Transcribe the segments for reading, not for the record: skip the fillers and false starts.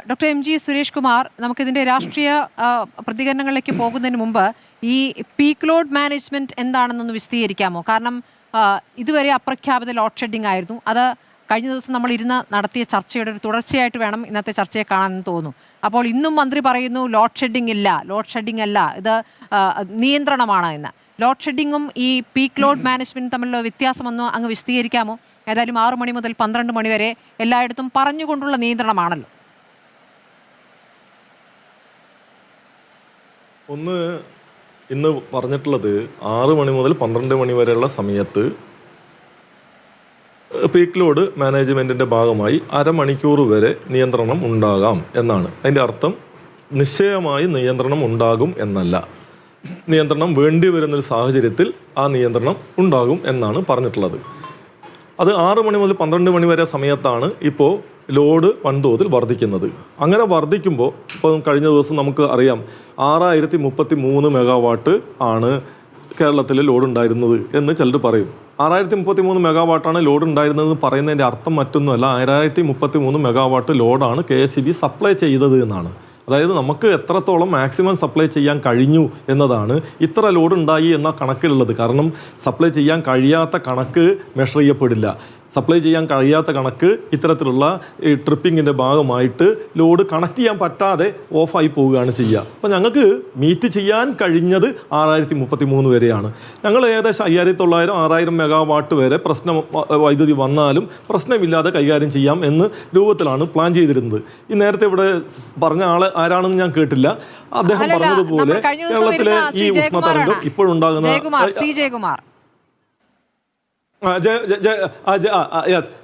Doctor M G Suresh Kumar, നമുക്കിതിൻ്റെ രാഷ്ട്രീയ പ്രതികരണങ്ങളിലേക്ക് പോകുന്നതിന് മുമ്പ് ഈ പീക്ക് ലോഡ് മാനേജ്മെൻറ്റ് എന്താണെന്നൊന്ന് വിശദീകരിക്കാമോ? കാരണം ഇതുവരെ അപ്രഖ്യാപിത ലോഡ് ഷെഡിംഗ് ആയിരുന്നു. അത് കഴിഞ്ഞ ദിവസം നമ്മൾ ഇരുന്ന് നടത്തിയ ചർച്ചയുടെ ഒരു തുടർച്ചയായിട്ട് വേണം ഇന്നത്തെ ചർച്ചയെ കാണാനെന്ന് തോന്നുന്നു. അപ്പോൾ ഇന്നും മന്ത്രി പറയുന്നു ലോഡ് ഷെഡിംഗ് ഇല്ല, ലോഡ് ഷെഡിംഗ് അല്ല, ഇത് നിയന്ത്രണമാണ് എന്ന്. ലോഡ് ഷെഡിങ്ങും ഈ പീക്ക് ലോഡ് മാനേജ്മെൻറ്റും തമ്മിലുള്ള വ്യത്യാസമൊന്നും അങ്ങ് വിശദീകരിക്കാമോ? ഏതായാലും 6 മണി മുതൽ 12 മണി വരെ എല്ലായിടത്തും പറഞ്ഞുകൊണ്ടുള്ള നിയന്ത്രണമാണല്ലോ. ഒന്ന് ഇന്ന് പറഞ്ഞിട്ടുള്ളത് 6 മണി മുതൽ 12 മണി വരെയുള്ള സമയത്ത് പീക്ക് ലോഡ് മാനേജ്മെൻറ്റിൻ്റെ ഭാഗമായി അരമണിക്കൂർ വരെ നിയന്ത്രണം ഉണ്ടാകാം എന്നാണ്. അതിൻ്റെ അർത്ഥം നിശ്ചയമായി നിയന്ത്രണം ഉണ്ടാകും എന്നല്ല. നിയന്ത്രണം വേണ്ടി വരുന്നൊരു സാഹചര്യത്തിൽ ആ നിയന്ത്രണം ഉണ്ടാകും എന്നാണ് പറഞ്ഞിട്ടുള്ളത്. അത് 6 മണി മുതൽ 12 മണി വരെ സമയത്താണ് ഇപ്പോൾ ലോഡ് വൻതോതിൽ വർദ്ധിക്കുന്നത്. അങ്ങനെ വർദ്ധിക്കുമ്പോൾ ഇപ്പം കഴിഞ്ഞ ദിവസം നമുക്ക് അറിയാം 6033 മെഗാവാട്ട് ആണ് കേരളത്തിൽ ലോഡ് ഉണ്ടായിരുന്നത് എന്ന് ചിലർ പറയും. 6033 മെഗാവാട്ടാണ് ലോഡ് ഉണ്ടായിരുന്നതെന്ന് പറയുന്നതിൻ്റെ അർത്ഥം മറ്റൊന്നുമല്ല, 6033 മെഗാവാട്ട് ലോഡാണ് KSEB സപ്ലൈ ചെയ്തത് എന്നാണ്. അതായത് നമുക്ക് എത്രത്തോളം മാക്സിമം സപ്ലൈ ചെയ്യാൻ കഴിഞ്ഞു എന്നതാണ് ഇത്ര ലോഡ് ഉണ്ടായി എന്ന കണക്കിലുള്ളത്. കാരണം സപ്ലൈ ചെയ്യാൻ കഴിയാത്ത കണക്ക് മെഷർ ചെയ്യപ്പെടില്ല. സപ്ലൈ ചെയ്യാൻ കഴിയാത്ത കണക്ക് ഇത്തരത്തിലുള്ള ഈ ട്രിപ്പിങ്ങിൻ്റെ ഭാഗമായിട്ട് ലോഡ് കണക്ട് ചെയ്യാൻ പറ്റാതെ ഓഫായി പോവുകയാണ് ചെയ്യുക. അപ്പോൾ ഞങ്ങൾക്ക് മീറ്റ് ചെയ്യാൻ കഴിഞ്ഞത് 6033 വരെയാണ്. ഞങ്ങൾ ഏകദേശം 5900 6000 മെഗാവാട്ട് വരെ വൈദ്യുതി വന്നാലും പ്രശ്നമില്ലാതെ കൈകാര്യം ചെയ്യാം എന്ന് രൂപത്തിലാണ് പ്ലാൻ ചെയ്തിരുന്നത്. ഈ നേരത്തെ ഇവിടെ പറഞ്ഞ ആൾ ആരാണെന്ന് ഞാൻ കേട്ടില്ല. അദ്ദേഹം പറഞ്ഞതുപോലെ കേരളത്തിലെ ഈ ഉഷ്ണതരംഗം ഇപ്പോഴുണ്ടാകുന്ന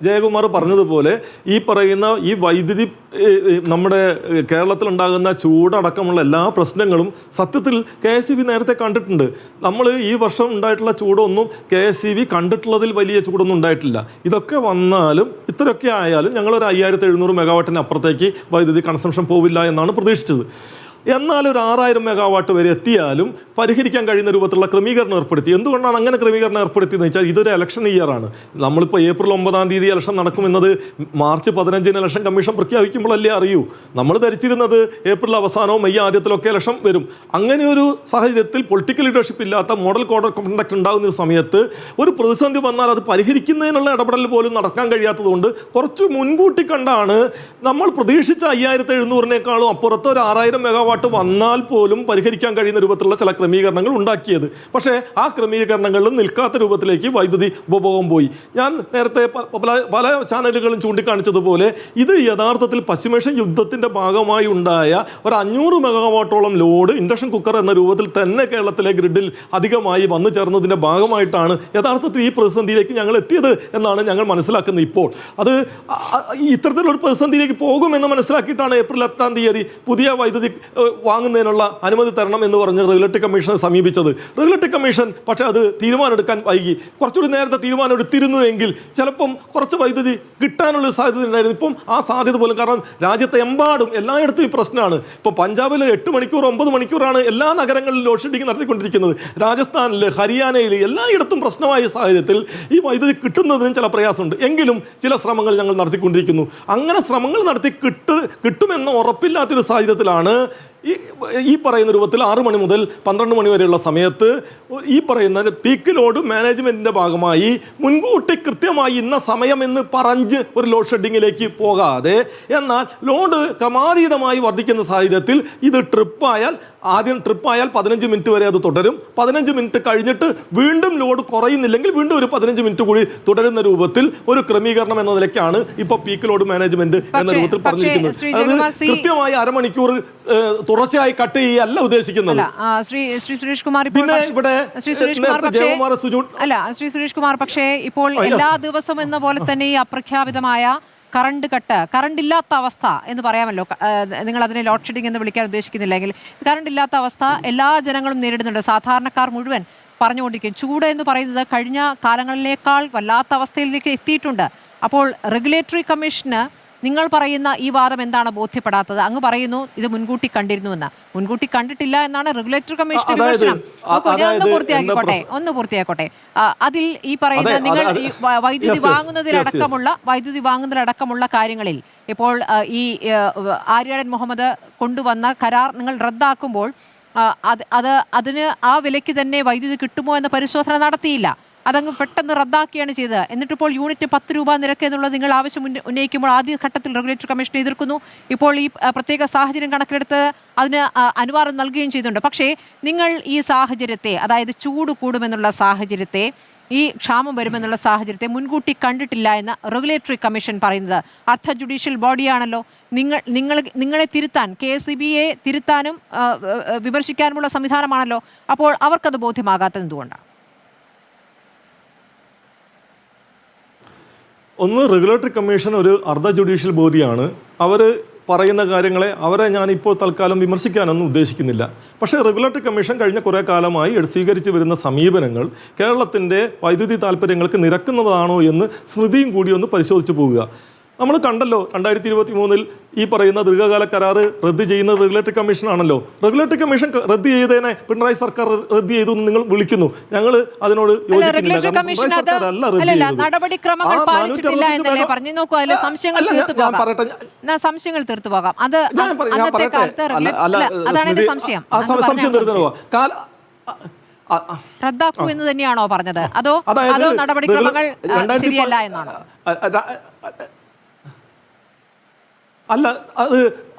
ജയകുമാർ പറഞ്ഞതുപോലെ ഈ പറയുന്ന ഈ വൈദ്യുതി നമ്മുടെ കേരളത്തിലുണ്ടാകുന്ന ചൂടടക്കമുള്ള എല്ലാ പ്രശ്നങ്ങളും സത്യത്തിൽ KSEB നേരത്തെ കണ്ടിട്ടുണ്ട്. നമ്മൾ ഈ വർഷം ഉണ്ടായിട്ടുള്ള ചൂടൊന്നും KSEB കണ്ടിട്ടുള്ളതിൽ വലിയ ചൂടൊന്നും ഉണ്ടായിട്ടില്ല. ഇതൊക്കെ വന്നാലും ഇത്രയൊക്കെ ആയാലും ഞങ്ങളൊരു 5700 മെഗാവാട്ടിന് അപ്പുറത്തേക്ക് വൈദ്യുതി കൺസംഷൻ പോവില്ല എന്നാണ് പ്രതീക്ഷിച്ചത്. എന്നാൽ ഒരു 6000 മെഗാവാട്ട് വരെ എത്തിയാലും പരിഹരിക്കാൻ കഴിയുന്ന രൂപത്തിലുള്ള ക്രമീകരണം ഏർപ്പെടുത്തി. എന്തുകൊണ്ടാണ് അങ്ങനെ ക്രമീകരണം ഏർപ്പെടുത്തിയെന്ന് വെച്ചാൽ ഇതൊരു ഇലക്ഷൻ ഇയറാണ്. നമ്മളിപ്പോൾ ഏപ്രിൽ 9 ഇലക്ഷൻ നടക്കുമെന്നത് മാർച്ച് 15 ഇലക്ഷൻ കമ്മീഷൻ പ്രഖ്യാപിക്കുമ്പോഴല്ലേ അറിയൂ. നമ്മൾ ധരിച്ചിരുന്നത് ഏപ്രിൽ അവസാനവും മെയ് ആദ്യത്തിലൊക്കെ ഇലക്ഷൻ വരും. അങ്ങനെ ഒരു സാഹചര്യത്തിൽ പൊളിറ്റിക്കൽ ലീഡർഷിപ്പ് ഇല്ലാത്ത മോഡൽ കോഡ് ഓഫ് കണ്ടക്ട് ഉണ്ടാകുന്ന സമയത്ത് ഒരു പ്രതിസന്ധി വന്നാൽ അത് പരിഹരിക്കുന്നതിനുള്ള ഇടപെടൽ പോലും നടക്കാൻ കഴിയാത്തതുകൊണ്ട് കുറച്ച് മുൻകൂട്ടി കണ്ടാണ് നമ്മൾ പ്രതീക്ഷിച്ച 5700-നേക്കാളും അപ്പുറത്ത് ഒരു 6000 മെഗാവാട്ട് വന്നാൽ പോലും പരിഹരിക്കാൻ കഴിയുന്ന രൂപത്തിലുള്ള ചില ക്രമീകരണങ്ങൾ ഉണ്ടാക്കിയത്. പക്ഷേ ആ ക്രമീകരണങ്ങളിലും നിൽക്കാത്ത രൂപത്തിലേക്ക് വൈദ്യുതി ഉപഭോഗം പോയി. ഞാൻ നേരത്തെ പല ചാനലുകളും ചൂണ്ടിക്കാണിച്ചതുപോലെ ഇത് യഥാർത്ഥത്തിൽ പശ്ചിമേഷ്യൻ യുദ്ധത്തിൻ്റെ ഭാഗമായി ഉണ്ടായ ഒരു 500 മെഗാവാട്ടോളം ലോഡ് ഇൻഡക്ഷൻ കുക്കർ എന്ന രൂപത്തിൽ തന്നെ കേരളത്തിലെ ഗ്രിഡിൽ അധികമായി വന്നു ചേർന്നതിൻ്റെ ഭാഗമായിട്ടാണ് യഥാർത്ഥത്തിൽ ഈ പ്രതിസന്ധിയിലേക്ക് ഞങ്ങൾ എത്തിയത് എന്നാണ് ഞങ്ങൾ മനസ്സിലാക്കുന്നത്. ഇപ്പോൾ അത് ഇത്തരത്തിലൊരു പ്രതിസന്ധിയിലേക്ക് പോകുമെന്ന് മനസ്സിലാക്കിയിട്ടാണ് ഏപ്രിൽ 8-ാം തീയതി പുതിയ വൈദ്യുതി വാങ്ങുന്നതിനുള്ള അനുമതി തരണം എന്ന് പറഞ്ഞ് റെഗുലേറ്ററി കമ്മീഷനെ സമീപിച്ചത്. റെഗുലേറ്ററി കമ്മീഷൻ പക്ഷേ അത് തീരുമാനമെടുക്കാൻ വൈകി. കുറച്ചുകൂടി നേരത്തെ തീരുമാനം എടുത്തിരുന്നുവെങ്കിൽ ചിലപ്പം കുറച്ച് വൈദ്യുതി കിട്ടാനുള്ളൊരു സാധ്യത ഉണ്ടായിരുന്നു. ഇപ്പം ആ സാധ്യത പോലും, കാരണം രാജ്യത്തെമ്പാടും എല്ലായിടത്തും ഈ പ്രശ്നമാണ്. ഇപ്പോൾ പഞ്ചാബിൽ 8 മണിക്കൂർ 9 മണിക്കൂറാണ് എല്ലാ നഗരങ്ങളിലും ലോഡ് ഷെഡിങ് നടത്തിക്കൊണ്ടിരിക്കുന്നത്. രാജസ്ഥാനിൽ, ഹരിയാനയിൽ എല്ലായിടത്തും പ്രശ്നമായ സാഹചര്യത്തിൽ ഈ വൈദ്യുതി കിട്ടുന്നതിനും ചില പ്രയാസമുണ്ട്. എങ്കിലും ചില ശ്രമങ്ങൾ ഞങ്ങൾ നടത്തിക്കൊണ്ടിരിക്കുന്നു. അങ്ങനെ ശ്രമങ്ങൾ നടത്തി കിട്ടുമെന്ന് ഉറപ്പില്ലാത്തൊരു സാഹചര്യത്തിലാണ് ഈ പറയുന്ന രൂപത്തിൽ 6 മണി മുതൽ 12 മണി വരെയുള്ള സമയത്ത് ഈ പറയുന്ന പീക്ക് ലോഡ് മാനേജ്മെൻറ്റിൻ്റെ ഭാഗമായി മുൻകൂട്ടി കൃത്യമായി ഇന്ന സമയമെന്ന് പറഞ്ഞ് ഒരു ലോഡ് ഷെഡിങ്ങിലേക്ക് പോകാതെ, എന്നാൽ ലോഡ് ക്രമാതീതമായി വർദ്ധിക്കുന്ന സാഹചര്യത്തിൽ ഇത് ആദ്യം ട്രിപ്പായാൽ 15 മിനിറ്റ് വരെ അത് തുടരും. 15 മിനിറ്റ് കഴിഞ്ഞിട്ട് വീണ്ടും ലോഡ് കുറയുന്നില്ലെങ്കിൽ വീണ്ടും ഒരു 15 മിനിറ്റ് കൂടി തുടരുന്ന രൂപത്തിൽ ഒരു ക്രമീകരണം എന്ന നിലയ്ക്കാണ് ഇപ്പോൾ പീക്ക് ലോഡ് മാനേജ്മെന്റ് എന്ന രൂപത്തിൽ പറഞ്ഞിരിക്കുന്നത്. അത് കൃത്യമായി അരമണിക്കൂർ തുടർച്ചയായി കട്ട് ചെയ്യല്ല ഉദ്ദേശിക്കുന്നത്. ശ്രീ സുരേഷ് കുമാർ പക്ഷേ ഇപ്പോൾ എല്ലാ ദിവസവും എന്ന പോലെ തന്നെ ഈ അപ്രഖ്യാപിതമായ കറണ്ട് ഇല്ലാത്ത അവസ്ഥ എന്ന് പറയാമല്ലോ. നിങ്ങൾ അതിനെ ലോഡ് ഷെഡിംഗ് എന്ന് വിളിക്കാൻ ഉദ്ദേശിക്കുന്നില്ലെങ്കിൽ കറണ്ട് ഇല്ലാത്ത അവസ്ഥ എല്ലാ ജനങ്ങളും നേരിടുന്നുണ്ട്. സാധാരണക്കാർ മുഴുവൻ പറഞ്ഞുകൊണ്ടിരിക്കും. ചൂട് എന്ന് പറയുന്നത് കഴിഞ്ഞ കാലങ്ങളിലേക്കാൾ വല്ലാത്ത അവസ്ഥയിലേക്ക് എത്തിയിട്ടുണ്ട്. അപ്പോൾ റെഗുലേറ്ററി കമ്മീഷന് നിങ്ങൾ പറയുന്ന ഈ വാദം എന്താണ് ബോധ്യപ്പെടാത്തത്? അങ്ങ് പറയുന്നു ഇത് മുൻകൂട്ടി കണ്ടിരുന്നുവെന്ന്. മുൻകൂട്ടി കണ്ടിട്ടില്ല എന്നാണ് റെഗുലേറ്ററി കമ്മീഷന്റെ വിമർശനം. ഒന്ന് പൂർത്തിയാക്കോട്ടെ. അതിൽ ഈ പറയുന്ന നിങ്ങൾ ഈ വൈദ്യുതി വാങ്ങുന്നതിലടക്കമുള്ള കാര്യങ്ങളിൽ ഇപ്പോൾ ഈ ആര്യാടൻ മുഹമ്മദ് കൊണ്ടുവന്ന കരാർ നിങ്ങൾ റദ്ദാക്കുമ്പോൾ അതിന് ആ വിലയ്ക്ക് തന്നെ വൈദ്യുതി കിട്ടുമോ എന്ന പരിശോധന നടത്തിയില്ല. അതങ്ങ് പെട്ടെന്ന് റദ്ദാക്കിയാണ് ചെയ്തത്. എന്നിട്ടിപ്പോൾ യൂണിറ്റ് 10 രൂപ നിരക്ക് എന്നുള്ളത് നിങ്ങൾ ആവശ്യം ഉന്നയിക്കുമ്പോൾ ആദ്യ ഘട്ടത്തിൽ റെഗുലേറ്ററി കമ്മീഷൻ എതിർക്കുന്നു. ഇപ്പോൾ ഈ പ്രത്യേക സാഹചര്യം കണക്കിലെടുത്ത് അതിന് അനുവാദം നൽകുകയും ചെയ്തിട്ടുണ്ട്. പക്ഷേ നിങ്ങൾ ഈ സാഹചര്യത്തെ, അതായത് ചൂട് കൂടുമെന്നുള്ള സാഹചര്യത്തെ, ഈ ക്ഷാമം വരുമെന്നുള്ള സാഹചര്യത്തെ മുൻകൂട്ടി കണ്ടിട്ടില്ല എന്ന് റെഗുലേറ്ററി കമ്മീഷൻ പറയുന്നത് അർദ്ധ ജുഡീഷ്യൽ ബോഡിയാണല്ലോ. നിങ്ങളെ തിരുത്താൻ, KSEBയെ തിരുത്താനും വിമർശിക്കാനുമുള്ള സംവിധാനമാണല്ലോ. അപ്പോൾ അവർക്കത് ബോധ്യമാകാത്തത് എന്തുകൊണ്ടാണ്? ഒന്ന്, റെഗുലേറ്ററി കമ്മീഷൻ ഒരു അർദ്ധ ജുഡീഷ്യൽ ബോഡിയാണ്. അവർ പറയുന്ന കാര്യങ്ങളെ ഞാനിപ്പോൾ തൽക്കാലം വിമർശിക്കാനൊന്നും ഉദ്ദേശിക്കുന്നില്ല. പക്ഷേ റെഗുലേറ്ററി കമ്മീഷൻ കഴിഞ്ഞ കുറേ കാലമായി സ്വീകരിച്ചു വരുന്ന സമീപനങ്ങൾ കേരളത്തിൻ്റെ വൈദ്യുതി താല്പര്യങ്ങൾക്ക് നിരക്കുന്നതാണോ എന്ന് സ്മൃതിയും കൂടി ഒന്ന് പരിശോധിച്ചു പോവുക. നമ്മൾ കണ്ടല്ലോ 2023 ഈ പറയുന്ന ദീർഘകാല കരാറ് റദ്ദ് ചെയ്യുന്നത് റെഗുലേറ്ററി കമ്മീഷനാണല്ലോ. റെഗുലേറ്ററി കമ്മീഷൻ റദ്ദ് ചെയ്തതിനെ പിണറായി സർക്കാർ റദ്ദ് ചെയ്തു എന്ന് നിങ്ങൾ വിളിക്കുന്നു. ഞങ്ങൾ അതിനോട് സംശയങ്ങൾ തീർത്തു പോകാം. അത് അന്നത്തെ കാലത്ത് അതാണ് എന്റെ സംശയം. റദ്ദാക്കൂ എന്ന് തന്നെയാണോ പറഞ്ഞത്? അതോ നടപടിക്രമങ്ങൾ ശരിയല്ല എന്നാണോ? അല്ല,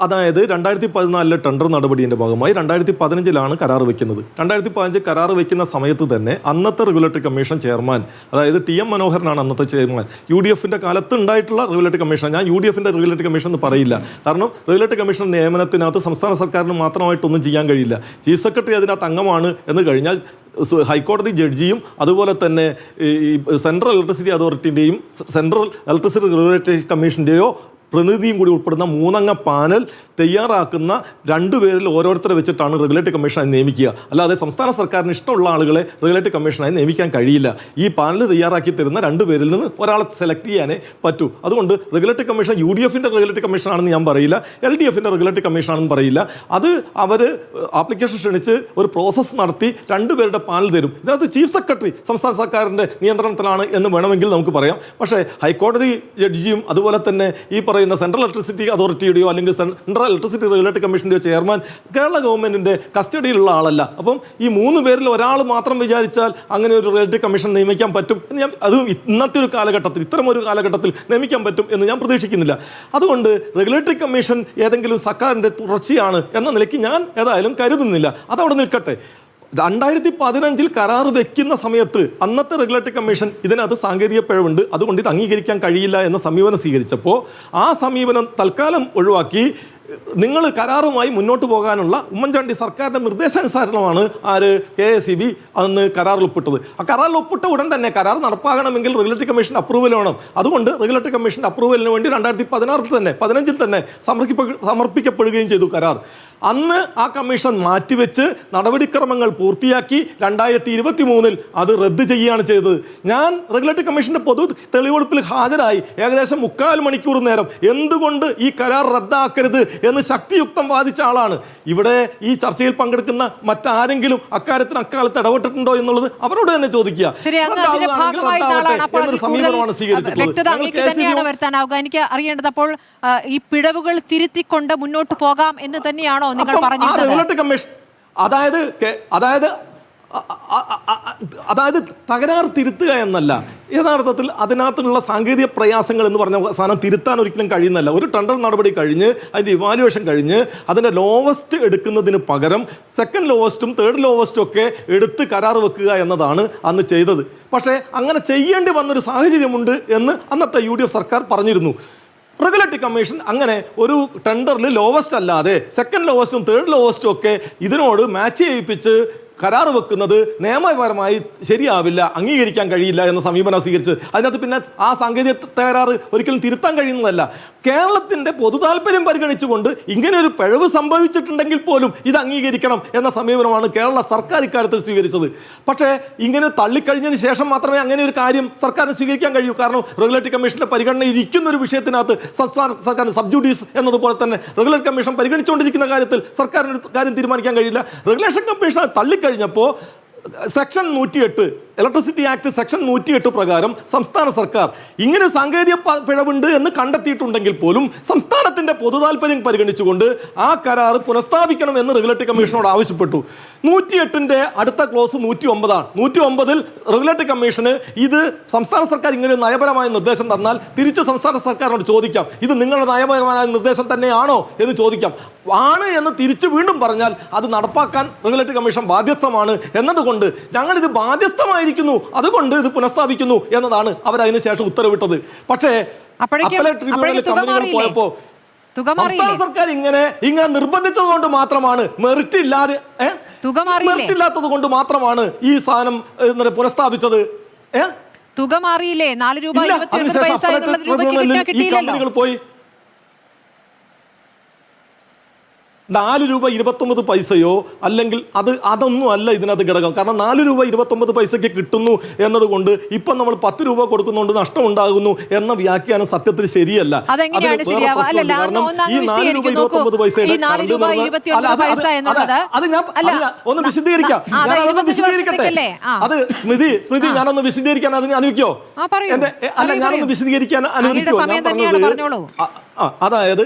അതായത് 2014 ടെൻഡർ നടപടിയുടെ ഭാഗമായി 2015 കരാർ വെക്കുന്നത്. 2015 കരാർ വെക്കുന്ന സമയത്ത് തന്നെ അന്നത്തെ റെഗുലേറ്ററി കമ്മീഷൻ ചെയർമാൻ, അതായത് TM മനോഹരനാണ് അന്നത്തെ ചെയർമാൻ. UDFിൻ്റെ കാലത്ത് ഉണ്ടായിട്ടുള്ള റെഗുലേറ്ററി കമ്മീഷൻ, ഞാൻ UDFിൻ്റെ റെഗുലേറ്ററി കമ്മീഷൻ എന്ന് പറയില്ല. കാരണം റെഗുലേറ്ററി കമ്മീഷൻ നിയമനത്തിനകത്ത് സംസ്ഥാന സർക്കാരിന് മാത്രമായിട്ടൊന്നും ചെയ്യാൻ കഴിയില്ല. ചീഫ് സെക്രട്ടറി അതിനകത്ത് അംഗമാണ് എന്ന് കഴിഞ്ഞാൽ ഹൈക്കോടതി ജഡ്ജിയും അതുപോലെ തന്നെ ഈ സെൻട്രൽ ഇലക്ട്രിസിറ്റി അതോറിറ്റിൻ്റെയും സെൻട്രൽ ഇലക്ട്രിസിറ്റി റെഗുലേറ്ററി കമ്മീഷൻ്റെയോ പ്രതിനിധിയും കൂടി ഉൾപ്പെടുന്ന 3 അംഗ പാനൽ തയ്യാറാക്കുന്ന 2 പേരിൽ ഓരോരുത്തരെ വെച്ചിട്ടാണ് റെഗുലേറ്ററി കമ്മീഷനായി നിയമിക്കുക. അല്ലാതെ സംസ്ഥാന സർക്കാരിന് ഇഷ്ടമുള്ള ആളുകളെ റെഗുലേറ്ററി കമ്മീഷനായി നിയമിക്കാൻ കഴിയില്ല. ഈ പാനൽ തയ്യാറാക്കി തരുന്ന 2 പേരിൽ നിന്ന് ഒരാളെ സെലക്ട് ചെയ്യാനേ പറ്റൂ. അതുകൊണ്ട് റെഗുലേറ്ററി കമ്മീഷൻ UDFിൻ്റെ റെഗുലേറ്ററി കമ്മീഷനാണെന്ന് ഞാൻ പറയില്ല, LDFിൻ്റെ റെഗുലേറ്ററി കമ്മീഷനാണെന്ന് പറയില്ല. അത് അവർ ആപ്ലിക്കേഷൻ ക്ഷണിച്ച് ഒരു പ്രോസസ്സ് നടത്തി 2 പേരുടെ പാനൽ തരും. ഇതിനകത്ത് ചീഫ് സെക്രട്ടറി സംസ്ഥാന സർക്കാരിൻ്റെ നിയന്ത്രണത്തിലാണ് എന്ന് വേണമെങ്കിൽ നമുക്ക് പറയാം. പക്ഷേ ഹൈക്കോടതി ജഡ്ജിയും അതുപോലെ തന്നെ ഈ പറയുന്ന സെൻട്രൽ ഇലക്ട്രിസിറ്റി അതോറിറ്റിയുടെയോ അല്ലെങ്കിൽ സെൻട്രൽ ഇലക്ട്രിസിറ്റി റെഗുലേറ്ററി കമ്മീഷൻ്റെയോ ചെയർമാൻ കേരള ഗവൺമെൻറ്റിൻ്റെ കസ്റ്റഡിയിലുള്ള ആളല്ല. അപ്പം ഈ 3 പേരിൽ ഒരാൾ മാത്രം വിചാരിച്ചാൽ അങ്ങനെ ഒരു റെഗുലേറ്ററി കമ്മീഷൻ നിയമിക്കാൻ പറ്റും എന്ന് അതും ഇന്നത്തെ ഒരു കാലഘട്ടത്തിൽ, ഇത്തരം ഒരു കാലഘട്ടത്തിൽ നിയമിക്കാൻ പറ്റും എന്ന് ഞാൻ പ്രതീക്ഷിക്കുന്നില്ല. അതുകൊണ്ട് റെഗുലേറ്ററി കമ്മീഷൻ ഏതെങ്കിലും സർക്കാരിൻ്റെ തുടർച്ചയാണ് എന്ന നിലയ്ക്ക് ഞാൻ ഏതായാലും കരുതുന്നില്ല. അതവിടെ നിൽക്കട്ടെ. 2015 കരാർ വെക്കുന്ന സമയത്ത് അന്നത്തെ റെഗുലേറ്ററി കമ്മീഷൻ ഇതിനകത്ത് സാങ്കേതിക പിഴവുണ്ട്, അതുകൊണ്ട് ഇത് അംഗീകരിക്കാൻ കഴിയില്ല എന്ന സമീപനം സ്വീകരിച്ചപ്പോൾ ആ സമീപനം തൽക്കാലം ഒഴിവാക്കി നിങ്ങൾ കരാറുമായി മുന്നോട്ട് പോകാനുള്ള ഉമ്മൻചാണ്ടി സർക്കാരിൻ്റെ നിർദ്ദേശാനുസരണമാണ് KSEB അന്ന് കരാറിൽ ഒപ്പിട്ടത്. ആ കരാറിൽ ഒപ്പിട്ട ഉടൻ തന്നെ കരാർ നടപ്പാകണമെങ്കിൽ റെഗുലേറ്ററി കമ്മീഷൻ അപ്രൂവൽ വേണം. അതുകൊണ്ട് റെഗുലേറ്ററി കമ്മീഷൻ അപ്രൂവലിന് വേണ്ടി 2015 തന്നെ സമർപ്പിക്കപ്പെടുകയും ചെയ്തു കരാർ. അന്ന് ആ കമ്മീഷൻ മാറ്റിവെച്ച് നടപടിക്രമങ്ങൾ പൂർത്തിയാക്കി 2023 അത് റദ്ദ് ചെയ്യുകയാണ് ചെയ്തത്. ഞാൻ റെഗുലേറ്ററി കമ്മീഷൻ്റെ പൊതു തെളിവെടുപ്പിൽ ഹാജരായി ഏകദേശം 3/4 മണിക്കൂർ നേരം എന്തുകൊണ്ട് ഈ കരാർ റദ്ദാക്കരുത് എന്ന് ശക്തിയുക്തം വാദിച്ച ആളാണ്. ഇവിടെ ഈ ചർച്ചയിൽ പങ്കെടുക്കുന്ന മറ്റാരെങ്കിലും അക്കാലത്ത് ഇടപെട്ടിട്ടുണ്ടോ എന്നുള്ളത് അവരോട് തന്നെ ചോദിക്കുക. സമീപനമാണ് സ്വീകരിച്ചത്. എനിക്ക് അറിയേണ്ടത് അപ്പോൾ ഈ പിഴവുകൾ തിരുത്തിക്കൊണ്ട് മുന്നോട്ട് പോകാം എന്ന് തന്നെയാണോ നിങ്ങൾ പറഞ്ഞിരുന്നത്? കമ്മീഷൻ അതായത് തകരാർ തിരുത്തുക എന്നല്ല, യഥാർത്ഥത്തിൽ അതിനകത്തുള്ള സാങ്കേതിക പ്രയാസങ്ങൾ എന്ന് പറഞ്ഞ സാധനം തിരുത്താൻ ഒരിക്കലും കഴിയുന്നല്ല. ഒരു ടെൻഡർ നടപടി കഴിഞ്ഞ് അതിൻ്റെ ഇവാലുവേഷൻ കഴിഞ്ഞ് അതിൻ്റെ ലോവസ്റ്റ് എടുക്കുന്നതിന് പകരം സെക്കൻഡ് ലോവസ്റ്റും തേർഡ് ലോവസ്റ്റും ഒക്കെ എടുത്ത് കരാർ വെക്കുക എന്നതാണ് അന്ന് ചെയ്തത്. പക്ഷേ അങ്ങനെ ചെയ്യേണ്ടി വന്നൊരു സാഹചര്യമുണ്ട് എന്ന് അന്നത്തെ UDF സർക്കാർ പറഞ്ഞിരുന്നു. റെഗുലേറ്ററി കമ്മീഷൻ അങ്ങനെ ഒരു ടെൻഡറിൽ ലോവസ്റ്റ് അല്ലാതെ സെക്കൻഡ് ലോവസ്റ്റും തേർഡ് ലോവസ്റ്റും ഒക്കെ ഇതിനോട് മാച്ച് ചെയ്യിപ്പിച്ച് കരാർ വെക്കുന്നത് നിയമപരമായി ശരിയാവില്ല, അംഗീകരിക്കാൻ കഴിയില്ല എന്ന സമീപനം സ്വീകരിച്ച് അതിനകത്ത് പിന്നെ ആ സാങ്കേതിക തകരാറ് ഒരിക്കലും തിരുത്താൻ കഴിയുന്നതല്ല. കേരളത്തിന്റെ പൊതു താല്പര്യം പരിഗണിച്ചുകൊണ്ട് ഇങ്ങനെ ഒരു പിഴവ് സംഭവിച്ചിട്ടുണ്ടെങ്കിൽ പോലും ഇത് അംഗീകരിക്കണം എന്ന സമീപനമാണ് കേരള സർക്കാർ ഇക്കാര്യത്തിൽ സ്വീകരിച്ചത്. പക്ഷേ ഇങ്ങനെ തള്ളിക്കഴിഞ്ഞതിന് ശേഷം മാത്രമേ അങ്ങനെ ഒരു കാര്യം സർക്കാരിന് സ്വീകരിക്കാൻ കഴിയൂ. കാരണം റെഗുലേറ്ററി കമ്മീഷന്റെ പരിഗണന ഇരിക്കുന്ന ഒരു വിഷയത്തിനകത്ത് സംസ്ഥാന സർക്കാരിന് സബ്ജുഡീസ് എന്നതുപോലെ തന്നെ റെഗുലേറ്ററി കമ്മീഷൻ പരിഗണിച്ചുകൊണ്ടിരിക്കുന്ന കാര്യത്തിൽ സർക്കാരിന് ഒരു കാര്യം തീരുമാനിക്കാൻ കഴിയില്ല. റെഗുലേഷൻ കമ്മീഷൻ തള്ളിക്കഴിഞ്ഞപ്പോൾ സെക്ഷൻ 108 ഇലക്ട്രിസിറ്റി ആക്ട് സെക്ഷൻ 108 പ്രകാരം സംസ്ഥാന സർക്കാർ ഇങ്ങനെ സാങ്കേതിക പിഴവുണ്ട് എന്ന് കണ്ടെത്തിയിട്ടുണ്ടെങ്കിൽ പോലും സംസ്ഥാനത്തിന്റെ പൊതു താല്പര്യം പരിഗണിച്ചുകൊണ്ട് ആ കരാർ പുനഃസ്ഥാപിക്കണം എന്ന് റെഗുലേറ്ററി കമ്മീഷനോട് ആവശ്യപ്പെട്ടു. 108ന്റെ അടുത്ത ക്ലോസ് 109 109ൽ റെഗുലേറ്ററി കമ്മീഷന് ഇത് സംസ്ഥാന സർക്കാർ ഇങ്ങനെ ഒരു നയപരമായ നിർദ്ദേശം തന്നാൽ തിരിച്ച് സംസ്ഥാന സർക്കാരിനോട് ചോദിക്കാം, ഇത് നിങ്ങളുടെ നയപരമായ നിർദ്ദേശം തന്നെയാണോ എന്ന് ചോദിക്കാം. ആണ് എന്ന് തിരിച്ചു വീണ്ടും പറഞ്ഞാൽ അത് നടപ്പാക്കാൻ റെഗുലേറ്ററി കമ്മീഷൻ ബാധ്യസ്ഥമാണ് എന്നതുകൊണ്ട് ഞങ്ങൾ ഇത് ബാധ്യസ്ഥമായിരിക്കുന്നു, അതുകൊണ്ട് ഇത് പുനഃസ്ഥാപിക്കുന്നു എന്നതാണ് അവർ അതിനുശേഷം ഉത്തരവിട്ടത്. പക്ഷേ അപ്പലേറ്റ് ട്രിബ്യൂണലിൽ കമ്പനികൾ പോയപ്പോ സംസ്ഥാന സർക്കാർ ഇങ്ങനെ നിർബന്ധിച്ചത് കൊണ്ട് മാത്രമാണ്, മെറിറ്റ് ഇല്ലാത്തത് കൊണ്ട് മാത്രമാണ് ഈ സാധനം പുനഃസ്ഥാപിച്ചത്. തുക മാറിയില്ലേ? 4 രൂപ 29 പൈസ എന്നുള്ളത് രൂപയ്ക്ക് കിട്ടിയില്ലല്ലോ. പോയി 4 രൂപ 29 പൈസയോ അല്ലെങ്കിൽ അതൊന്നും അല്ല ഇതിനകത്ത് ഘടകം. കാരണം 4 രൂപ 29 പൈസയ്ക്ക് കിട്ടുന്നു എന്നതുകൊണ്ട് ഇപ്പം നമ്മൾ 10 രൂപ കൊടുക്കുന്നതുകൊണ്ട് നഷ്ടം ഉണ്ടാകുന്നു എന്ന വ്യാഖ്യാനം സത്യത്തിൽ ശരിയല്ല. ഒന്ന് വിശദീകരിക്കാം. അത് സ്മൃതി ഞാനൊന്ന് വിശദീകരിക്കാൻ അതിന് അനുവദിക്കോ? ഞാനൊന്ന് വിശദീകരിക്കാൻ അനുവദിക്കോ? അതായത്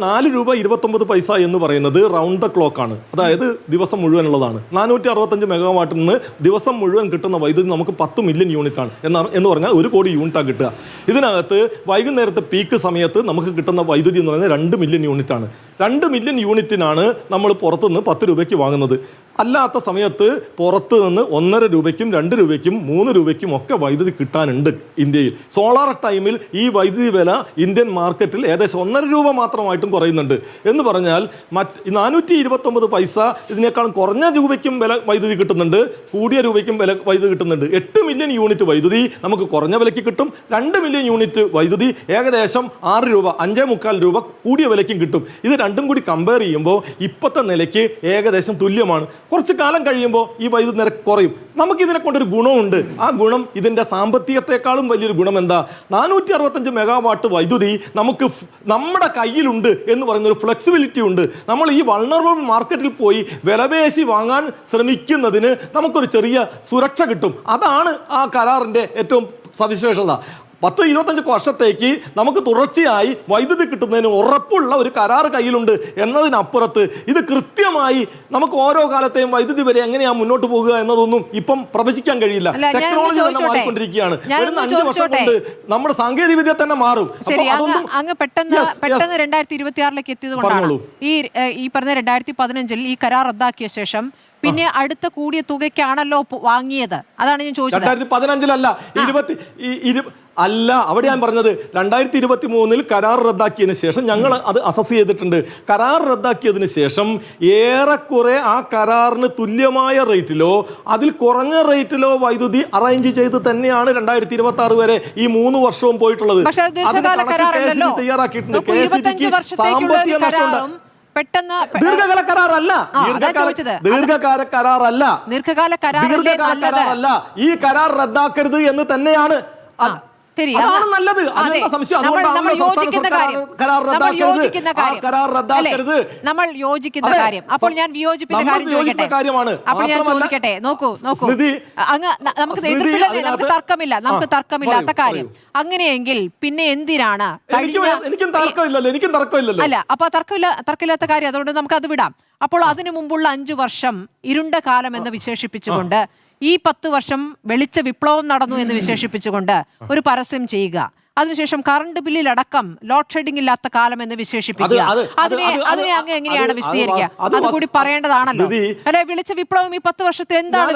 4 രൂപ 29 പൈസ എന്ന് പറയുന്നത് റൗണ്ട് ദ ക്ലോക്ക് ആണ്. അതായത് ദിവസം മുഴുവനുള്ളതാണ്. 465 മെഗാവാട്ടിൽ നിന്ന് ദിവസം മുഴുവൻ കിട്ടുന്ന വൈദ്യുതി നമുക്ക് 10 മില്യൺ യൂണിറ്റ് ആണ് എന്ന് പറഞ്ഞാൽ 1 കോടി യൂണിറ്റാണ് കിട്ടുക. ഇതിനകത്ത് വൈകുന്നേരത്തെ പീക്ക് സമയത്ത് നമുക്ക് കിട്ടുന്ന വൈദ്യുതി എന്ന് പറയുന്നത് 2 മില്യൺ യൂണിറ്റ് ആണ്. 2 മില്യൺ യൂണിറ്റിനാണ് നമ്മൾ പുറത്തുനിന്ന് 10 രൂപയ്ക്ക് വാങ്ങുന്നത്. അല്ലാത്ത സമയത്ത് പുറത്ത് നിന്ന് 1.5 രൂപയ്ക്കും 2 രൂപയ്ക്കും 3 രൂപയ്ക്കും ഒക്കെ വൈദ്യുതി കിട്ടാനുണ്ട് ഇന്ത്യയിൽ. സോളാർ ടൈമിൽ ഈ വൈദ്യുതി വില ഇന്ത്യൻ മാർക്കറ്റിൽ ഏകദേശം 1.5 രൂപ മാത്രമായിട്ടും കുറയുന്നുണ്ട്. എന്ന് പറഞ്ഞാൽ 429 പൈസ ഇതിനേക്കാളും കുറഞ്ഞ രൂപയ്ക്കും വൈദ്യുതി കിട്ടുന്നുണ്ട്, കൂടിയ രൂപയ്ക്കും വൈദ്യുതി കിട്ടുന്നുണ്ട്. 8 മില്യൺ യൂണിറ്റ് വൈദ്യുതി നമുക്ക് കുറഞ്ഞ വിലയ്ക്ക് കിട്ടും. 2 മില്യൺ യൂണിറ്റ് വൈദ്യുതി ഏകദേശം 6 രൂപ 5.25 രൂപ കൂടിയ വിലയ്ക്കും കിട്ടും. ഇത് രണ്ടും കൂടി കമ്പയർ ചെയ്യുമ്പോൾ ഇപ്പോഴത്തെ നിലയ്ക്ക് ഏകദേശം തുല്യമാണ്. കുറച്ച് കാലം കഴിയുമ്പോൾ ഈ വൈദ്യുതി നിരക്ക് കുറയും. നമുക്കിതിനെ കൊണ്ടൊരു ഗുണമുണ്ട്. ആ ഗുണം ഇതിൻ്റെ സാമ്പത്തികത്തെക്കാളും വലിയൊരു ഗുണം എന്താ? 465 മെഗാവാട്ട് വൈദ്യുതി നമുക്ക് നമ്മുടെ കയ്യിലുണ്ട് എന്ന് പറയുന്നൊരു ഫ്ലെക്സിബിലിറ്റി ഉണ്ട്. നമ്മൾ ഈ വൾണറബിൾ മാർക്കറ്റിൽ പോയി വിലപേശി വാങ്ങാൻ ശ്രമിക്കുന്നതിന് നമുക്കൊരു ചെറിയ സുരക്ഷ കിട്ടും. അതാണ് ആ കരാറിൻ്റെ ഏറ്റവും സവിശേഷത. 10-25 വർഷത്തേക്ക് നമുക്ക് തുടർച്ചയായി വൈദ്യുതി കിട്ടുന്നതിന് ഉറപ്പുള്ള ഒരു കരാർ കയ്യിലുണ്ട് എന്നതിനപ്പുറത്ത് ഇത് കൃത്യമായി നമുക്ക് ഓരോ കാലത്തെയും വൈദ്യുതി വരെ എങ്ങനെയാ മുന്നോട്ട് പോകുക എന്നതൊന്നും ഇപ്പം പ്രവചിക്കാൻ കഴിയില്ല. ടെക്നോളജി തന്നെ മാറിക്കൊണ്ടിരിക്കുകയാണ്. 5 വർഷം കൊണ്ട് നമ്മുടെ സാങ്കേതിക വിദ്യ തന്നെ മാറും. അങ്ങ് പെട്ടെന്ന് 2026 എത്തിയത് കൊണ്ടാണ് ഈ പറഞ്ഞ 2015 ഈ കരാർ റദ്ദാക്കിയ ശേഷം പിന്നെ അടുത്ത കൂടിയ തുകയ്ക്കാണല്ലോ വാങ്ങിയത്. അതാണ് ഞാൻ ചോദിച്ചത്. 2015 അല്ല, അവിടെ ഞാൻ പറഞ്ഞത് 2023 കരാർ റദ്ദാക്കിയതിന് ശേഷം ഞങ്ങൾ അത് അസസ് ചെയ്തിട്ടുണ്ട്. കരാർ റദ്ദാക്കിയതിന് ശേഷം ഏറെക്കുറെ ആ കരാറിന് തുല്യമായ റേറ്റിലോ അതിൽ കുറഞ്ഞ റേറ്റിലോ വൈദ്യുതി അറേഞ്ച് ചെയ്ത് തന്നെയാണ് 2026 വരെ ഈ 3 വർഷവും പോയിട്ടുള്ളത്. തയ്യാറാക്കിയിട്ടുണ്ട്. ദീർഘകാല കരാറല്ല, ദീർഘകാല കരാറല്ല. ഈ കരാർ റദ്ദാക്കരുത് എന്ന് തന്നെയാണ്. നല്ലത്. നമ്മൾ യോജിക്കുന്ന കാര്യം. അപ്പോൾ ഞാൻ വിയോജിപ്പിക്കുന്ന കാര്യം ചോദിക്കട്ടെ. നോക്കൂ, നമുക്ക് തർക്കമില്ലാത്ത കാര്യം. അങ്ങനെയെങ്കിൽ പിന്നെ എന്തിനാണ് അല്ല അപ്പൊ തർക്കമില്ലാത്ത കാര്യം, അതുകൊണ്ട് നമുക്ക് അത് വിടാം. അപ്പോൾ അതിനു മുമ്പുള്ള 5 വർഷം ഇരുണ്ട കാലം എന്ന് വിശേഷിപ്പിച്ചുകൊണ്ട് ഈ 10 വർഷം വെളിച്ച വിപ്ലവം നടന്നു എന്ന് വിശേഷിപ്പിച്ചുകൊണ്ട് ഒരു പരസ്യം ചെയ്യുക, അതിനുശേഷം കറണ്ട് ബില്ലിലടക്കം ലോഡ് ഷെഡിംഗ് ഇല്ലാത്ത കാലം എന്ന് വിശേഷിപ്പിക്കുക. അതിനെ അങ്ങ് എങ്ങനെയാണ് വിശദീകരിക്കുക? അതുകൂടി പറയേണ്ടതാണല്ലോ. അല്ലെ, വിളിച്ച വിപ്ലവം ഈ 10 വർഷത്തെ എന്താണ്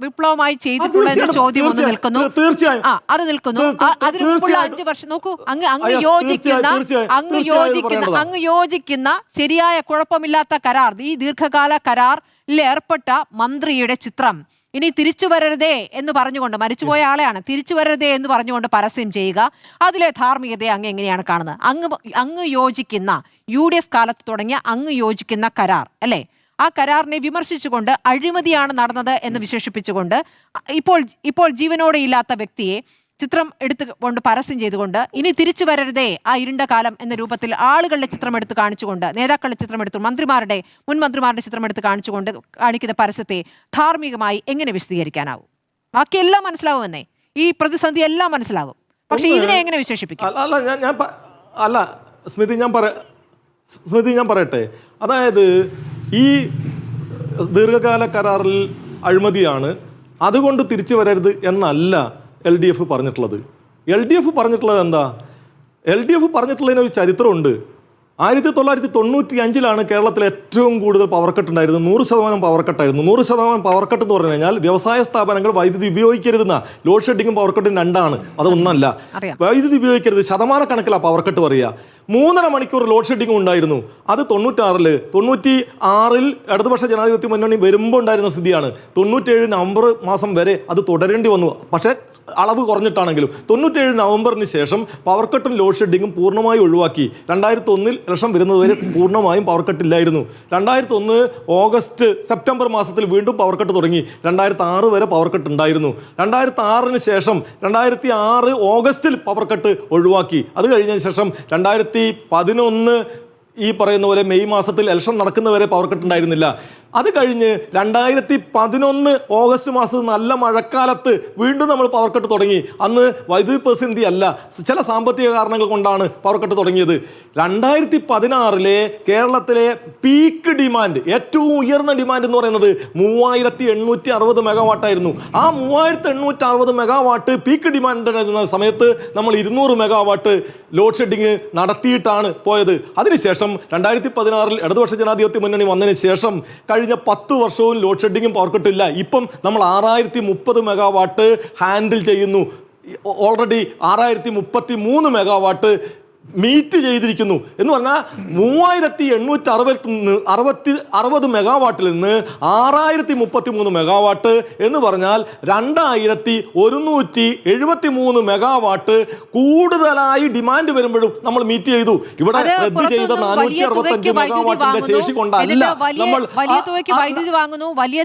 വിപ്ലവമായി ചെയ്തിട്ടുള്ളത് എന്ന ചോദ്യം ഒന്ന് നിൽക്കുന്നു. അത് നിൽക്കുന്നു. അതിനു മുമ്പുള്ള 5 വർഷം നോക്കൂ, അങ്ങ് യോജിക്കുന്ന ശരിയായ കുഴപ്പമില്ലാത്ത കരാർ, ഈ ദീർഘകാല കരാറിൽ ഏർപ്പെട്ട മന്ത്രിയുടെ ചിത്രം ഇനി തിരിച്ചു വരരുതേ എന്ന് പറഞ്ഞുകൊണ്ട്, മരിച്ചുപോയ ആളെയാണ്, തിരിച്ചു വരരുതേ എന്ന് പറഞ്ഞുകൊണ്ട് പരസ്യം ചെയ്യുക, അതിലെ ധാർമ്മികതയെ അങ്ങ് എങ്ങനെയാണ് കാണുന്നത്? അങ്ങ് യോജിക്കുന്ന UDF കാലത്ത് തുടങ്ങിയ അങ്ങ് യോജിക്കുന്ന കരാർ അല്ലേ, ആ കരാറിനെ വിമർശിച്ചുകൊണ്ട് അഴിമതിയാണ് നടന്നത് എന്ന് വിശേഷിപ്പിച്ചുകൊണ്ട് ഇപ്പോൾ ജീവനോടെ ഇല്ലാത്ത വ്യക്തിയെ ചിത്രം എടുത്തുകൊണ്ട് പരസ്യം ചെയ്തുകൊണ്ട് ഇനി തിരിച്ചു വരരുതേ ആ ഇരുണ്ട കാലം എന്ന രൂപത്തിൽ ആളുകളുടെ ചിത്രം എടുത്ത് കാണിച്ചുകൊണ്ട്, നേതാക്കളുടെ ചിത്രം എടുത്തു, മുൻ മന്ത്രിമാരുടെ ചിത്രം എടുത്ത് കാണിച്ചുകൊണ്ട് കാണിക്കുന്ന പരസ്യത്തെ ധാർമ്മികമായി എങ്ങനെ വിശദീകരിക്കാനാവും? ബാക്കിയെല്ലാം മനസ്സിലാവുമെന്നേ, ഈ പ്രതിസന്ധി എല്ലാം മനസ്സിലാകും, പക്ഷെ ഇതിനെ എങ്ങനെ വിശേഷിപ്പിക്കും? അല്ല സ്മൃതി, ഞാൻ പറയട്ടെ. അതായത് ഈ ദീർഘകാല കരാറിൽ അഴിമതിയാണ്, അതുകൊണ്ട് തിരിച്ചു വരരുത് എന്നല്ല LDF പറഞ്ഞിട്ടുള്ളത്. LDF പറഞ്ഞിട്ടുള്ളത് എന്താ? LDF പറഞ്ഞിട്ടുള്ളതിന് ഒരു ചരിത്രമുണ്ട്. 1995 കേരളത്തിൽ ഏറ്റവും കൂടുതൽ പവർ കട്ട് ഉണ്ടായിരുന്നത്. 100% പവർ കട്ടായിരുന്നു. 100% പവർ കട്ട് എന്ന് പറഞ്ഞു കഴിഞ്ഞാൽ വ്യവസായ സ്ഥാപനങ്ങൾ വൈദ്യുതി ഉപയോഗിക്കരുതെന്ന. ലോഡ് ഷെഡിങ്ങും പവർ കട്ടും രണ്ടാണ്, അതൊന്നല്ല. വൈദ്യുതി ഉപയോഗിക്കരുത് ശതമാനക്കണക്കിലാണ് പവർ കട്ട് പറയുക. 3.5 മണിക്കൂർ ലോഡ് ഷെഡിങ്ങും ഉണ്ടായിരുന്നു. അത് 96-ൽ ഇടതുപക്ഷ ജനാധിപത്യ മുന്നണി വരുമ്പോൾ ഉണ്ടായിരുന്ന സ്ഥിതിയാണ്. 97 നവംബർ മാസം വരെ അത് തുടരേണ്ടി വന്നു. പക്ഷേ അളവ് കുറഞ്ഞിട്ടാണെങ്കിലും 97 നവംബറിന് ശേഷം പവർ കട്ടും ലോഡ് ഷെഡിങ്ങും പൂർണ്ണമായി ഒഴിവാക്കി. 2001 ഇലക്ഷൻ വരുന്നതുവരെ പൂർണ്ണമായും പവർ കട്ടില്ലായിരുന്നു. 2001 സെപ്റ്റംബർ മാസത്തിൽ വീണ്ടും പവർ കട്ട് തുടങ്ങി. 2006 വരെ പവർ കട്ട് ഉണ്ടായിരുന്നു. 2006 ശേഷം 2006 ഓഗസ്റ്റിൽ പവർ കട്ട് ഒഴിവാക്കി. അത് കഴിഞ്ഞതിന് ശേഷം 2011 ഈ പറയുന്ന പോലെ മെയ് മാസത്തിൽ ഇലക്ഷൻ നടക്കുന്നവരെ പവർ കട്ട് ഉണ്ടായിരുന്നില്ല. അത് കഴിഞ്ഞ് 2011 ഓഗസ്റ്റ് മാസത്തിൽ നല്ല മഴക്കാലത്ത് വീണ്ടും നമ്മൾ പവർ കട്ട് തുടങ്ങി. അന്ന് വൈദ്യുതി പ്രതിസന്ധി അല്ല, ചില സാമ്പത്തിക കാരണങ്ങൾ കൊണ്ടാണ് പവർ കട്ട് തുടങ്ങിയത്. 2016 കേരളത്തിലെ പീക്ക് ഡിമാൻഡ്, ഏറ്റവും ഉയർന്ന ഡിമാൻഡ് എന്ന് പറയുന്നത് 3860 മെഗാവാട്ടായിരുന്നു. ആ 3860 മെഗാവാട്ട് പീക്ക് ഡിമാൻഡ് ആയിരുന്ന സമയത്ത് നമ്മൾ 200 മെഗാവാട്ട് ലോഡ് ഷെഡിങ് നടത്തിയിട്ടാണ് പോയത്. അതിനുശേഷം 2016 ഇടതുപക്ഷ ജനാധിപത്യ മുന്നണി വന്നതിന് ശേഷം കഴിഞ്ഞ 10 വർഷവും ലോഡ് ഷെഡിങ്ങും പവർ കട്ടില്ല. ഇപ്പം നമ്മൾ 6030 മെഗാവാട്ട് ഹാൻഡിൽ ചെയ്യുന്നു. ഓൾറെഡി 6033 മെഗാവാട്ട് മീറ്റ് ചെയ്തിരിക്കുന്നു എന്ന് പറഞ്ഞാൽ 3860 മെഗാവാട്ടിൽ നിന്ന് 6033 മെഗാവാട്ട് എന്ന് പറഞ്ഞാൽ 2173 മെഗാവാട്ട് കൂടുതലായി ഡിമാൻഡ് വരുമ്പോഴും നമ്മൾ മീറ്റ് ചെയ്തു. ഇവിടെ റദ്ദ് ചെയ്ത 465 മെഗാവാട്ടിന്റെ ശേഷി കൊണ്ടല്ല നമ്മൾ വൈദ്യുതി വാങ്ങുന്നു. വലിയ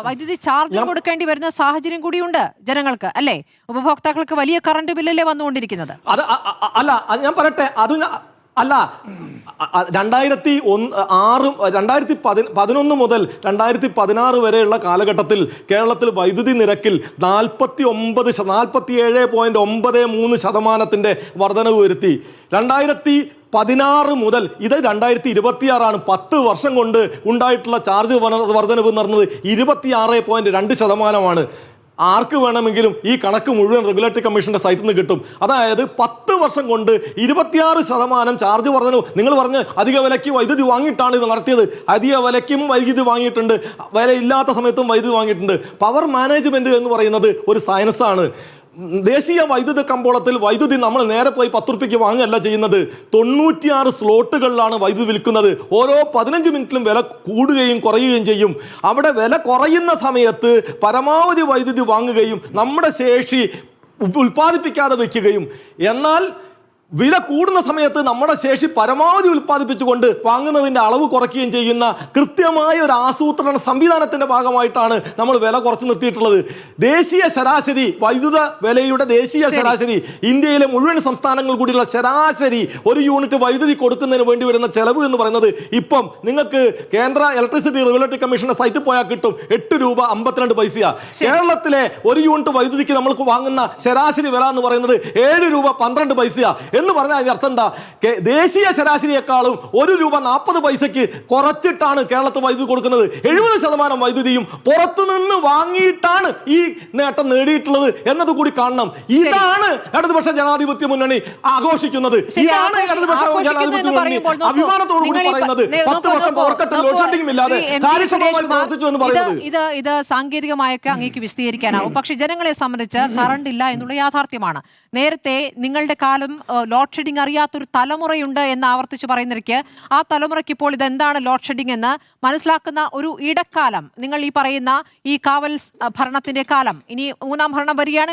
വൈദ്യുതി ചാർജ് കൊടുക്കേണ്ടി വരുന്ന സാഹചര്യം കൂടിയുണ്ട് ജനങ്ങൾക്ക്, അല്ലേ? ഉപഭോക്താക്കൾക്ക് വലിയ കറണ്ട് ബില്ലല്ലേ വന്നുകൊണ്ടിരിക്കുന്നത്. അല്ല, അത് ഞാൻ പറയട്ടെ. അല്ല, 2011 മുതൽ 2016 വരെയുള്ള കാലഘട്ടത്തിൽ കേരളത്തിൽ വൈദ്യുതി നിരക്കിൽ 47.93% വർധനവ് വരുത്തി. 2016 മുതൽ ഇത് 2026 10 വർഷം കൊണ്ട് ഉണ്ടായിട്ടുള്ള ചാർജ് വർധനവ് എന്ന് പറഞ്ഞത് 26.2%. ആർക്ക് വേണമെങ്കിലും ഈ കണക്ക് മുഴുവൻ റെഗുലേറ്ററി കമ്മീഷന്റെ സൈറ്റിൽ നിന്ന് കിട്ടും. അതായത് 10 വർഷം കൊണ്ട് 26% ചാർജ് വർധനവ്. നിങ്ങൾ പറഞ്ഞ് അധിക വിലയ്ക്ക് വൈദ്യുതി വാങ്ങിയിട്ടാണ് ഇത് നടത്തിയത്. അധിക വിലയ്ക്കും വൈദ്യുതി വാങ്ങിയിട്ടുണ്ട്, വിലയില്ലാത്ത സമയത്തും വൈദ്യുതി വാങ്ങിയിട്ടുണ്ട്. പവർ മാനേജ്മെന്റ് എന്ന് പറയുന്നത് ഒരു സയൻസാണ്. ദേശീയ വൈദ്യുത കമ്പോളത്തിൽ വൈദ്യുതി നമ്മൾ നേരെ പോയി 10 രൂപയ്ക്ക് വാങ്ങുകയല്ല ചെയ്യുന്നത്. 96 സ്ലോട്ടുകളിലാണ് വൈദ്യുതി വിൽക്കുന്നത്. ഓരോ 15 മിനിറ്റിലും വില കൂടുകയും കുറയുകയും ചെയ്യും. അവിടെ വില കുറയുന്ന സമയത്ത് പരമാവധി വൈദ്യുതി വാങ്ങുകയും നമ്മുടെ ശേഷി ഉൽപ്പാദിപ്പിക്കാതെ വയ്ക്കുകയും, എന്നാൽ വില കൂടുന്ന സമയത്ത് നമ്മുടെ ശേഷി പരമാവധി ഉൽപ്പാദിപ്പിച്ചുകൊണ്ട് വാങ്ങുന്നതിൻ്റെ അളവ് കുറയ്ക്കുകയും ചെയ്യുന്ന കൃത്യമായ ഒരു ആസൂത്രണ സംവിധാനത്തിൻ്റെ ഭാഗമായിട്ടാണ് നമ്മൾ വില കുറച്ച് നിർത്തിയിട്ടുള്ളത്. ദേശീയ ശരാശരി വൈദ്യുത വിലയുടെ ദേശീയ ശരാശരി, ഇന്ത്യയിലെ മുഴുവൻ സംസ്ഥാനങ്ങൾ കൂടിയുള്ള ശരാശരി ഒരു യൂണിറ്റ് വൈദ്യുതി കൊടുക്കുന്നതിന് വേണ്ടി വരുന്ന ചെലവ് എന്ന് പറയുന്നത് ഇപ്പം നിങ്ങൾക്ക് കേന്ദ്ര ഇലക്ട്രിസിറ്റി റെഗുലേറ്ററി കമ്മീഷന്റെ സൈറ്റിൽ പോയാൽ കിട്ടും. 8 രൂപ 52 പൈസയാണ്. കേരളത്തിലെ ഒരു യൂണിറ്റ് വൈദ്യുതിക്ക് നമ്മൾ വാങ്ങുന്ന ശരാശരി വില എന്ന് പറയുന്നത് 7 രൂപ 12 പൈസയാണ്. എന്ന് പറഞ്ഞാൽ അതിന്റെ അർത്ഥം എന്താ? ദേശീയ ശരാശരിയെക്കാളും ₹1.40 കുറച്ചിട്ടാണ് കേരളത്തിൽ വൈദ്യുതി കൊടുക്കുന്നത്. 70% വൈദ്യുതിയും പുറത്തുനിന്ന് വാങ്ങിയിട്ടാണ് ഈ നേട്ടം നേടിയിട്ടുള്ളത് എന്നത് കൂടി കാണണം. ഇതാണ് ഇടതുപക്ഷ ജനാധിപത്യ മുന്നണി ആഘോഷിക്കുന്നത്. ഇതാണ് ഇടതുപക്ഷ ജനാധിപത്യ മുന്നണി അഭിമാനത്തോടു കൂടി പറയുന്നത്. 10 വർഷം പവർ കട്ട് ലോഡ് ഷെഡിംഗ് ഇല്ലാതെ കാര്യക്ഷമമായി പ്രവർത്തിച്ചു എന്ന് പറയുന്നത്. ഇത് സാങ്കേതികമായൊക്കെ അങ്ങേക്ക് വിശദീകരിക്കാനാവും. പക്ഷെ ജനങ്ങളെ സംബന്ധിച്ച് കറണ്ട് ഇല്ല എന്നുള്ള യാഥാർത്ഥ്യമാണ്. നേരത്തെ നിങ്ങളുടെ കാലം ലോഡ് ഷെഡിംഗ് അറിയാത്തൊരു തലമുറയുണ്ട് എന്ന് ആവർത്തിച്ച് പറയുന്നവർക്ക് ആ തലമുറയ്ക്ക് ഇപ്പോൾ ഇതെന്താണ് ലോഡ് ഷെഡിംഗ് എന്ന് മനസ്സിലാക്കുന്ന ഒരു ഇടക്കാലം, നിങ്ങൾ ഈ പറയുന്ന ഈ കാവൽ ഭരണത്തിന്റെ കാലം, ഇനി മൂന്നാം ഭരണം വരികയാണ്,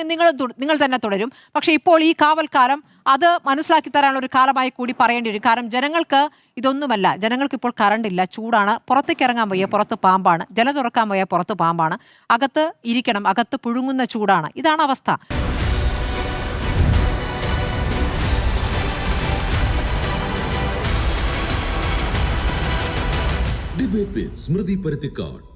നിങ്ങൾ തന്നെ തുടരും. പക്ഷെ ഇപ്പോൾ ഈ കാവൽ കാലം അത് മനസ്സിലാക്കി തരാനുള്ള ഒരു കാലമായി കൂടി പറയേണ്ടി വരും. കാരണം ജനങ്ങൾക്ക് ഇതൊന്നുമല്ല, ജനങ്ങൾക്ക് ഇപ്പോൾ കറണ്ട് ഇല്ല, ചൂടാണ്, പുറത്തേക്ക് ഇറങ്ങാൻ വയ്യ, പുറത്ത് പാമ്പാണ്, ജല തുറക്കാൻ വയ്യ, പുറത്ത് പാമ്പാണ്, അകത്ത് ഇരിക്കണം, അകത്ത് പുഴുങ്ങുന്ന ചൂടാണ്. ഇതാണ് അവസ്ഥ. Debate with Smriti Parathikkad.